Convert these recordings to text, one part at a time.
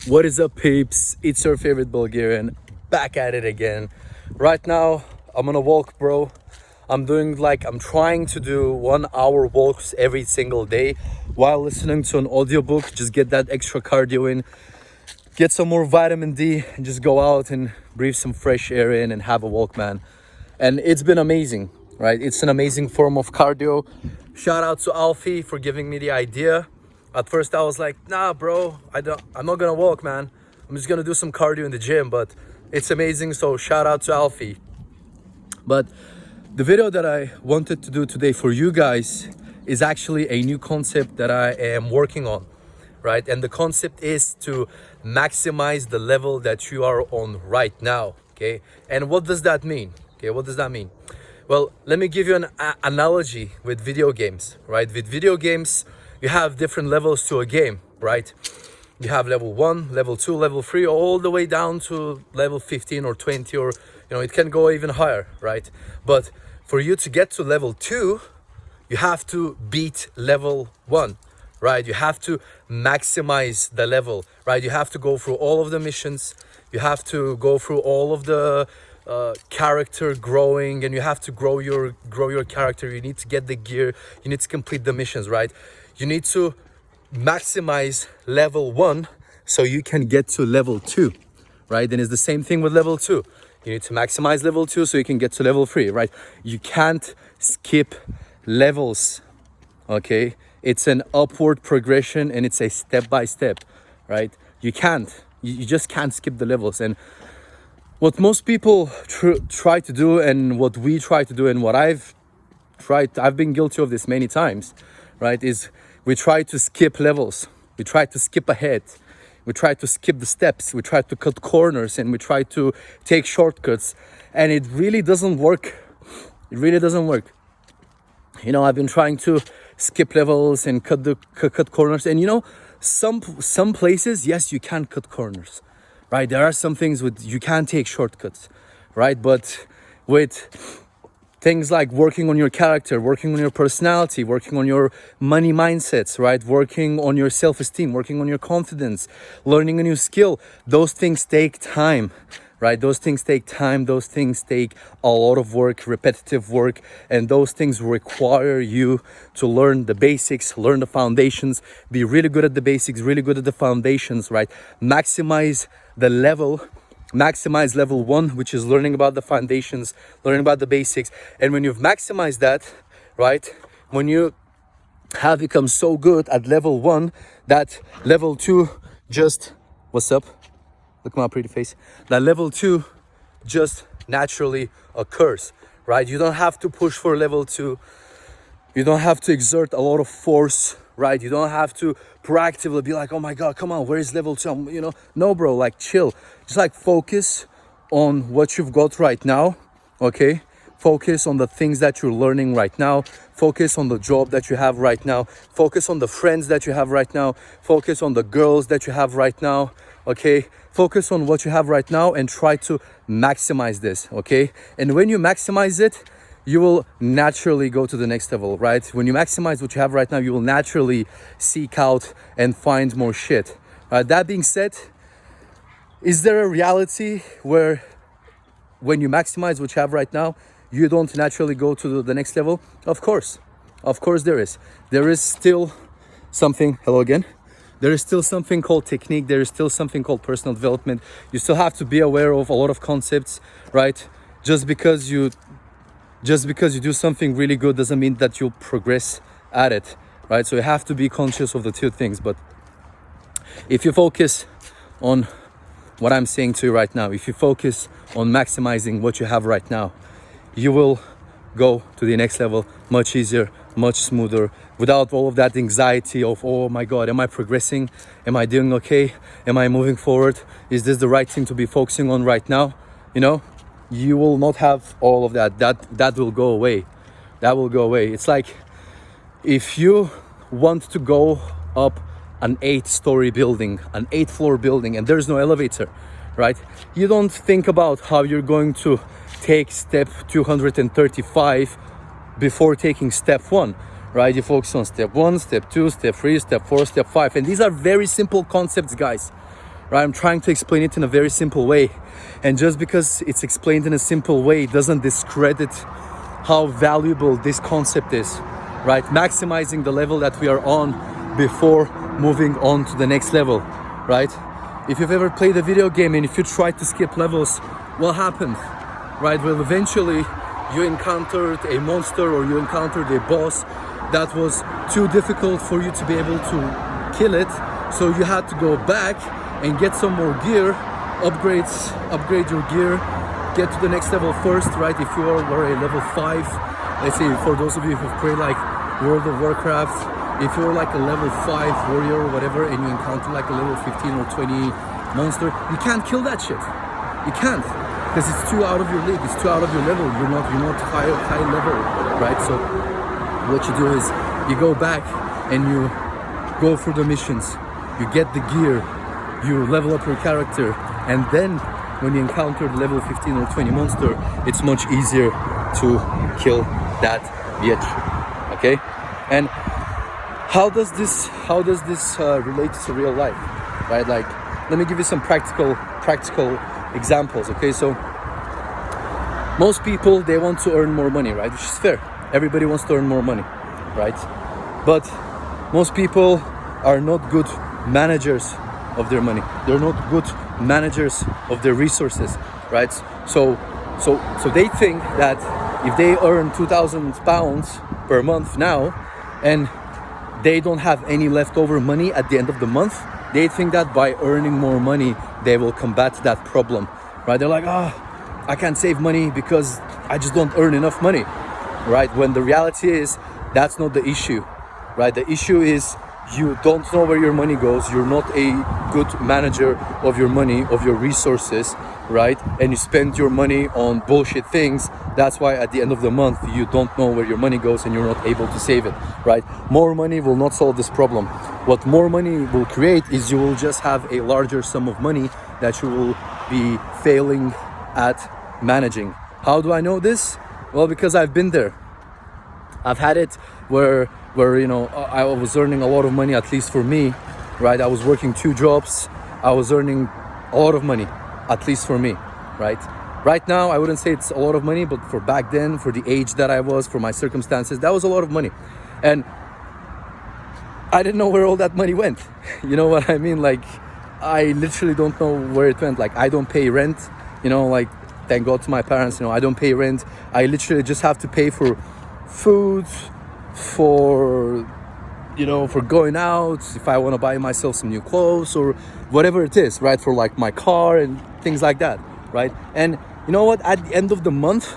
What is up, peeps? It's your favorite Bulgarian, back at it again. Right now, I'm on a walk, bro. I'm trying to do 1 hour walks every single day while listening to an audiobook. Just get that extra cardio in, get some more vitamin D, and just go out and breathe some fresh air in and have a walk, man. And it's been amazing, right? It's an amazing form of cardio. Shout out to Alfie for giving me the idea. At first I was like, nah, bro, I'm not gonna walk, man. I'm just gonna do some cardio in the gym, but it's amazing. So shout out to Alfie. But the video that I wanted to do today for you guys is actually a new concept that I am working on, right? And the concept is to maximize the level that you are on right now, okay? And what does that mean? Okay, what does that mean? Well, let me give you an analogy with video games, right? With video games, you have different levels to a game, right? You have level 1, level 2, level 3, all the way down to level 15 or 20, or it can go even higher, right? But for you to get to level 2, you have to beat level 1, right? You have to maximize the level, right? You have to go through all of the missions. You have to go through all of the character growing, and you have to grow your character. You need to get the gear. You need to complete the missions, right? You need to maximize level 1 so you can get to level 2, right? And it's the same thing with level 2. You need to maximize level 2 so you can get to level 3, right? You can't skip levels, okay? It's an upward progression, and it's a step by step, right? You just can't skip the levels. And what most people try to do, and what we try to do, and what I've been guilty of this many times, right, is we try to skip levels. We try to skip ahead. We try to skip the steps. We try to cut corners, and we try to take shortcuts. And it really doesn't work. It really doesn't work. I've been trying to skip levels and cut corners. And some places, yes, you can cut corners, right? There are some things you can take shortcuts, right? But with things like working on your character, working on your personality, working on your money mindsets, right? Working on your self-esteem, working on your confidence, learning a new skill. Those things take time, right? Those things take time. Those things take a lot of work, repetitive work. And those things require you to learn the basics, learn the foundations, be really good at the basics, really good at the foundations, right? Maximize level 1, which is learning about the foundations, learning about the basics. And when you've maximized that, right, when you have become so good at level 1 that level 2 just, what's up? Look at my pretty face. That level 2 just naturally occurs, right? You don't have to push for level 2. You don't have to exert a lot of force, right? You don't have to proactively be like, oh my God, come on, where is level 2? No, bro, like chill. Just focus on what you've got right now, okay? Focus on the things that you're learning right now. Focus on the job that you have right now. Focus on the friends that you have right now. Focus on the girls that you have right now, okay? Focus on what you have right now and try to maximize this, okay? And when you maximize it, you will naturally go to the next level, right? When you maximize what you have right now, you will naturally seek out and find more shit. That being said, is there a reality where when you maximize what you have right now, you don't naturally go to the next level? Of course there is. There is still something, hello again. There is still something called technique. There is still something called personal development. You still have to be aware of a lot of concepts, right? Just because you do something really good doesn't mean that you'll progress at it, right? So you have to be conscious of the two things. But if you focus on what I'm saying to you right now, if you focus on maximizing what you have right now, you will go to the next level much easier, much smoother, without all of that anxiety of, oh my God, am I progressing? Am I doing okay? Am I moving forward? Is this the right thing to be focusing on right now? You will not have all of that. That will go away. That will go away. It's like if you want to go up an 8-story building, an 8th-floor building, and there's no elevator, right? You don't think about how you're going to take step 235 before taking step 1, right? You focus on step 1, step 2, step 3, step 4, step 5. And these are very simple concepts, guys, right? I'm trying to explain it in a very simple way. And just because it's explained in a simple way doesn't discredit how valuable this concept is, right? Maximizing the level that we are on before moving on to the next level, right? If you've ever played a video game and if you try to skip levels, what happened, right? Well, eventually you encountered a monster or you encountered a boss that was too difficult for you to be able to kill it. So you had to go back and get some more gear, upgrade your gear, get to the next level first, right? If you were a level 5, let's say for those of you who've played like World of Warcraft, if you're like a level 5 warrior or whatever and you encounter like a level 15 or 20 monster, you can't kill that shit. You can't, because it's too out of your league, it's too out of your level. You're not high level, right? So what you do is you go back and you go through the missions, you get the gear, you level up your character, and then when you encounter the level 15 or 20 monster, it's much easier to kill that bitch. Okay? And how does this relate to real life, right? Like, let me give you some practical examples. Okay, so most people, they want to earn more money, right? Which is fair. Everybody wants to earn more money, right? But most people are not good managers of their money. They're not good managers of their resources, right? So they think that if they earn £2,000 per month now and they don't have any leftover money at the end of the month, they think that by earning more money they will combat that problem, right? They're like, I can't save money because I just don't earn enough money, right? When the reality is that's not the issue, right? The issue is you don't know where your money goes, you're not a good manager of your money, of your resources, right? And you spend your money on bullshit things. That's why at the end of the month you don't know where your money goes and you're not able to save it, right? More money will not solve this problem. What more money will create is you will just have a larger sum of money that you will be failing at managing. How do I know this? Well, because I've been there. I've had it where you know, I was earning a lot of money, at least for me, right? I was working 2 jobs. I was earning a lot of money, at least for me, right? Right now, I wouldn't say it's a lot of money, but for back then, for the age that I was, for my circumstances, that was a lot of money. And I didn't know where all that money went. You know what I mean? Like, I literally don't know where it went. Like, I don't pay rent, you know, like, thank God to my parents, you know, I don't pay rent. I literally just have to pay for food, for, you know, for going out, if I want to buy myself some new clothes or whatever it is, right? For like my car and things like that, right? And you know what? At the end of the month,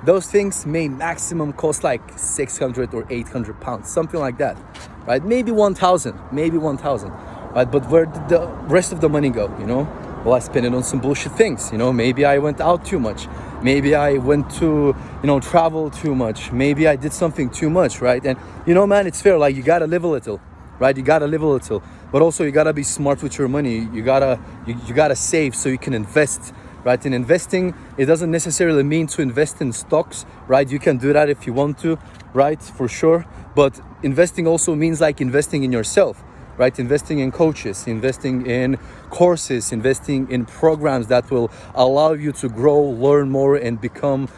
those things may maximum cost like 600 or 800 pounds, something like that, right? Maybe 1,000, right? But where did the rest of the money go, you know? Well, I spent it on some bullshit things, you know? Maybe I went out too much. Maybe I went to, you know, travel too much. Maybe I did something too much, right? And, you know, man, it's fair. Like, you gotta live a little, right? You gotta live a little. But also, you gotta be smart with your money. You gotta save so you can invest, right? In investing, it doesn't necessarily mean to invest in stocks, right? You can do that if you want to, right? For sure. But investing also means like investing in yourself, right? Investing in coaches, investing in courses, investing in programs that will allow you to grow, learn more, and become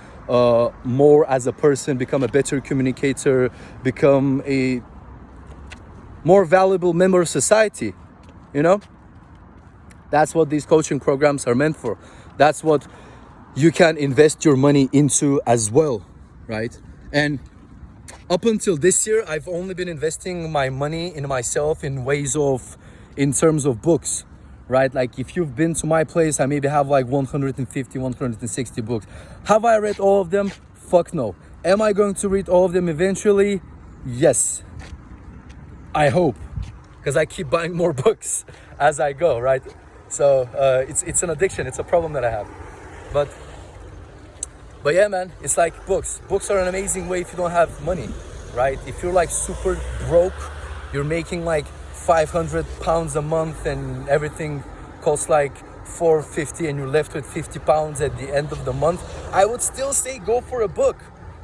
more as a person, become a better communicator, become a more valuable member of society, you know? That's what these coaching programs are meant for. That's what you can invest your money into as well, right? And up until this year, I've only been investing my money in myself in terms of books, right? Like, if you've been to my place, I maybe have like 150, 160 books. Have I read all of them? Fuck no. Am I going to read all of them eventually? Yes. I hope, because I keep buying more books as I go, right? So it's an addiction. It's a problem that I have. But yeah, man, it's like books. Books are an amazing way if you don't have money, right? If you're like super broke, you're making like 500 pounds a month and everything costs like 450 and you're left with 50 pounds at the end of the month, I would still say go for a book,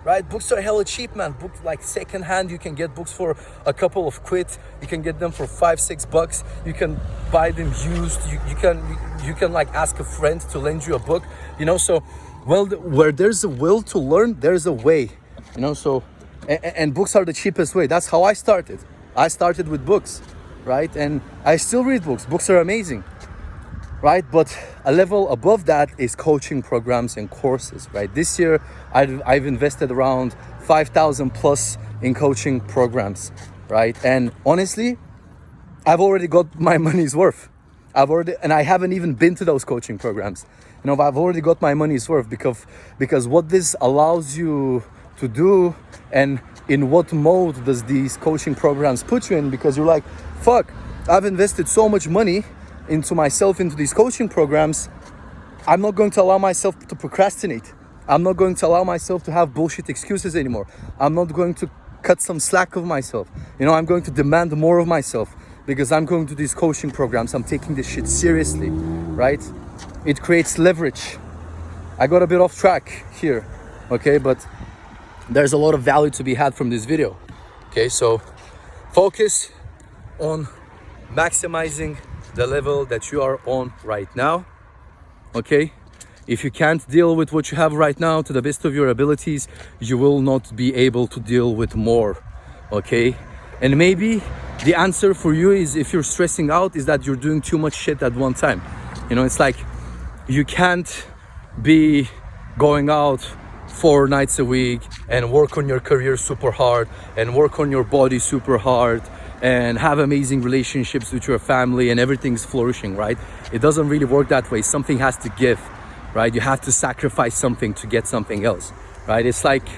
right? Books are hella cheap, man. Books like second hand, you can get books for a couple of quid. You can get them for $5-6. You can buy them used. You can like ask a friend to lend you a book, you know. So, well, where there's a will to learn, there's a way, you know. So, and books are the cheapest way. That's how I started. I started with books, right? And I still read books. Books are amazing, right? But a level above that is coaching programs and courses, right? This year, I've invested around 5,000 plus in coaching programs, right? And honestly, I've already got my money's worth. And I haven't even been to those coaching programs. You know, I've already got my money's worth because what this allows you to do, and in what mode does these coaching programs put you in, because you're like, fuck, I've invested so much money into myself, into these coaching programs. I'm not going to allow myself to procrastinate. I'm not going to allow myself to have bullshit excuses anymore. I'm not going to cut some slack of myself. You know, I'm going to demand more of myself because I'm going to these coaching programs. I'm taking this shit seriously, right? It creates leverage. I got a bit off track here, okay? But there's a lot of value to be had from this video, okay? So focus on maximizing the level that you are on right now, okay? If you can't deal with what you have right now to the best of your abilities, you will not be able to deal with more, okay? And maybe the answer for you is, if you're stressing out, is that you're doing too much shit at one time. You know, it's like you can't be going out 4 nights a week and work on your career super hard and work on your body super hard and have amazing relationships with your family and everything's flourishing, right? It doesn't really work that way. Something has to give, right? You have to sacrifice something to get something else, right? It's like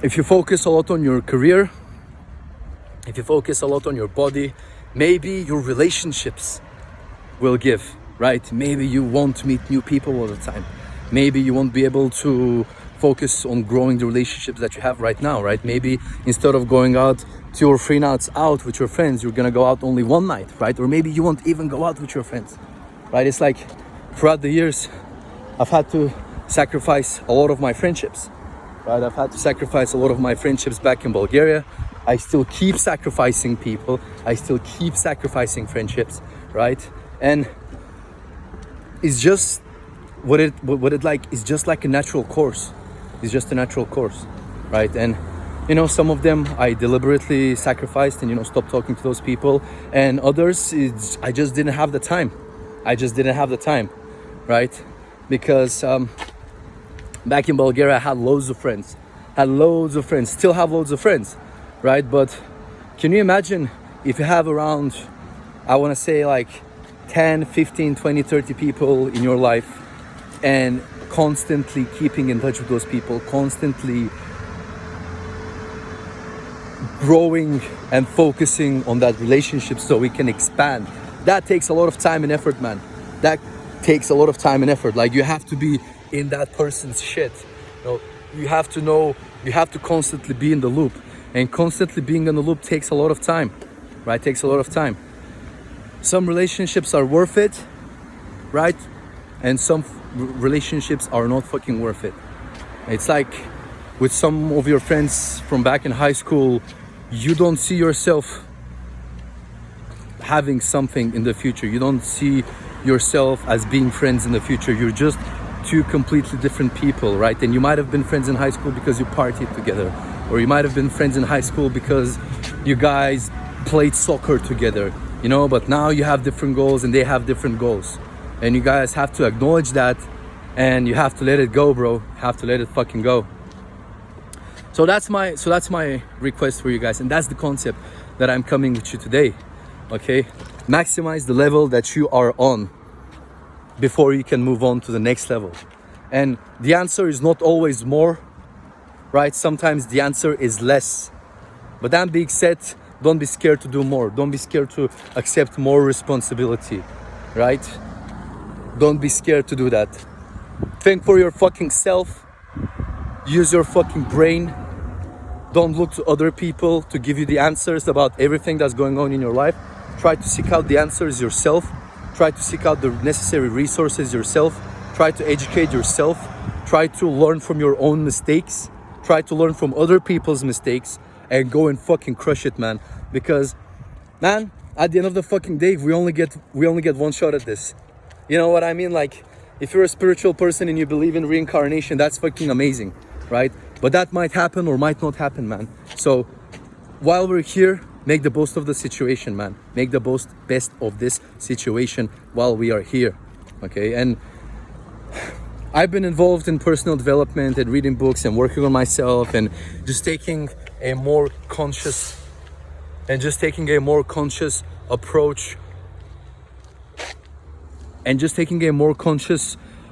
if you focus a lot on your career, if you focus a lot on your body, maybe your relationships will give, right? Maybe you won't meet new people all the time. Maybe you won't be able to focus on growing the relationships that you have right now, right? Maybe instead of going out 2 or 3 nights out with your friends, you're gonna go out only 1 night, right? Or maybe you won't even go out with your friends, right? It's like throughout the years, I've had to sacrifice a lot of my friendships, right? I've had to sacrifice a lot of my friendships back in Bulgaria. I still keep sacrificing people. I still keep sacrificing friendships, right? And it's just what it like is just like a natural course. It's just a natural course, right? And you know, some of them I deliberately sacrificed and, you know, stopped talking to those people, and others I just didn't have the time. I just didn't have the time, right? Because back in Bulgaria I had loads of friends, still have loads of friends, right? But can you imagine if you have around, I want to say like 10, 15, 20, 30 people in your life, and constantly keeping in touch with those people, constantly growing and focusing on that relationship so we can expand. That takes a lot of time and effort, man. That takes a lot of time and effort. Like, you have to be in that person's shit. You have to constantly be in the loop, and constantly being in the loop takes a lot of time, right? Takes a lot of time. Some relationships are worth it, right? And some relationships are not fucking worth it. It's like with some of your friends from back in high school, you don't see yourself having something in the future. You don't see yourself as being friends in the future. You're just 2 completely different people, right? And you might have been friends in high school because you partied together, or you might have been friends in high school because you guys played soccer together, you know, but now you have different goals and they have different goals. And you guys have to acknowledge that, and you have to let it go, bro. You have to let it fucking go. So that's my request for you guys, and that's the concept that I'm coming with you today. Okay? Maximize the level that you are on before you can move on to the next level. And the answer is not always more, right? Sometimes the answer is less. But that being said, don't be scared to do more. Don't be scared to accept more responsibility, right? Don't be scared to do that. Think for your fucking self. Use your fucking brain. Don't look to other people to give you the answers about everything that's going on in your life. Try to seek out the answers yourself. Try to seek out the necessary resources yourself. try to educate yourself, try to learn from your own mistakes, try to learn from other people's mistakes, and go and fucking crush it, man. Because, man, at the end of the fucking day, we only get one shot at this. You know what I mean? Like, if you're a spiritual person and you believe in reincarnation, that's fucking amazing, right? But that might happen or might not happen, man. So while we're here, make the most of the situation, man. Make the best of this situation while we are here, okay? And I've been involved in personal development and reading books and working on myself and just taking a more conscious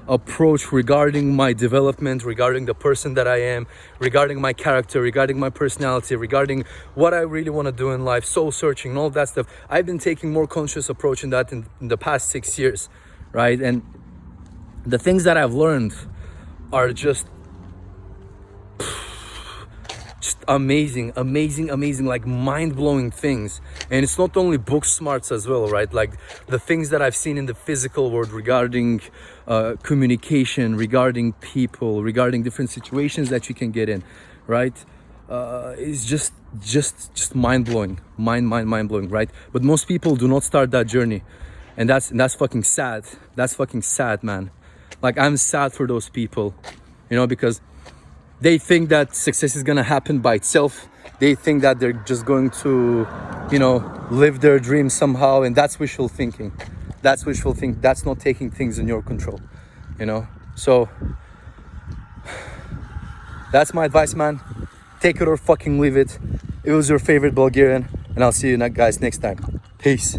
approach regarding my development, regarding the person that I am, regarding my character, regarding my personality, regarding what I really want to do in life, soul searching, and all that stuff. I've been taking more conscious approach in that in the past 6 years, right? And the things that I've learned are just amazing, like mind-blowing things. And it's not only book smarts as well, right? Like the things that I've seen in the physical world regarding communication, regarding people, regarding different situations that you can get in, right? Is just mind-blowing, mind-blowing, right? But most people do not start that journey, and that's fucking sad. That's fucking sad, man. Like, I'm sad for those people, you know, because they think that success is gonna happen by itself. They think that they're just going to, you know, live their dreams somehow, and that's wishful thinking. That's wishful thinking. That's not taking things in your control, you know. So that's my advice, man. Take it or fucking leave it. It was your favorite Bulgarian, and I'll see you guys next time. Peace.